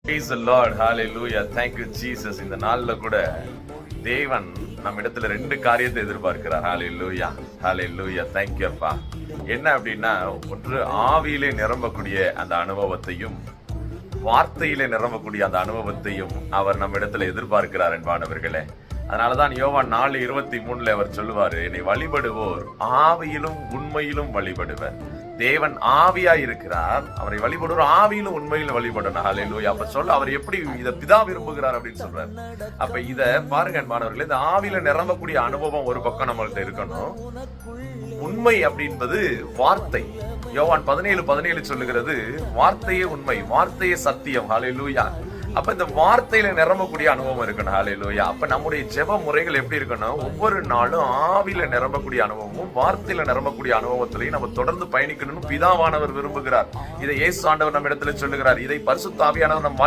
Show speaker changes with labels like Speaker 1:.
Speaker 1: Praise the Lord. Hallelujah. Thank you Jesus. இந்த நாள்ல கூட தேவன் நம்ம இடத்துல ரெண்டு காரியத்தை எதிர்பார்க்கிறார். Hallelujah. Hallelujah. Thank you அப்பா. என்ன அப்படின்னா, ஒன்று ஆவியிலே நிரம்பக்கூடிய அந்த அனுபவத்தையும் வார்த்தையிலே நிரம்பக்கூடிய அந்த அனுபவத்தையும் அவர் நம்ம இடத்துல எதிர்பார்க்கிறார் என்பானவர்களே. அதனாலதான் யோவான் 4:23 அவர் சொல்லுவாரு, என்னை வழிபடுவோர் ஆவியிலும் உண்மையிலும் வழிபடுவர். தேவன் ஆவியா இருக்கிறார், அவரை வழிபடுவோர் ஆவியிலும் உண்மையிலும் வழிபடணும். ஹல்லேலூயா. அப்ப சொல்ல அவர் எப்படி இத பிதா விரும்புகிறார் அப்படின்னு சொல்றாரு. அப்ப இத பாருங்க அன்பானவர்களே, இந்த ஆவியில நிரம்பக்கூடிய அனுபவம் ஒரு பக்கம் நம்மள்ட்ட இருக்கணும். உண்மை அப்படின்பது வார்த்தை. யோவான் 17:17 சொல்லுகிறது, வார்த்தையே உண்மை, வார்த்தையே சத்தியம். ஹல்லேலூயா. அப்ப இந்த வார்த்தையில நிரம்பக்கூடிய அனுபவம் இருக்கணும். ஹல்லேலூயா. அப்ப நம்முடைய ஜெப முறைகள் எப்படி இருக்கணும்? ஒவ்வொரு நாளும் ஆவியில நிரம்பக்கூடிய அனுபவமும் வார்த்தையில நிரம்பக்கூடிய அனுபவத்திலையும் நம்ம தொடர்ந்து பயணிக்கணும்னு பிதாவானவர் விரும்புகிறார். இதை இயேசு ஆண்டவர் நம்ம இடத்துல சொல்லுகிறார். இதை பரிசுத்த ஆவியானவர் நம்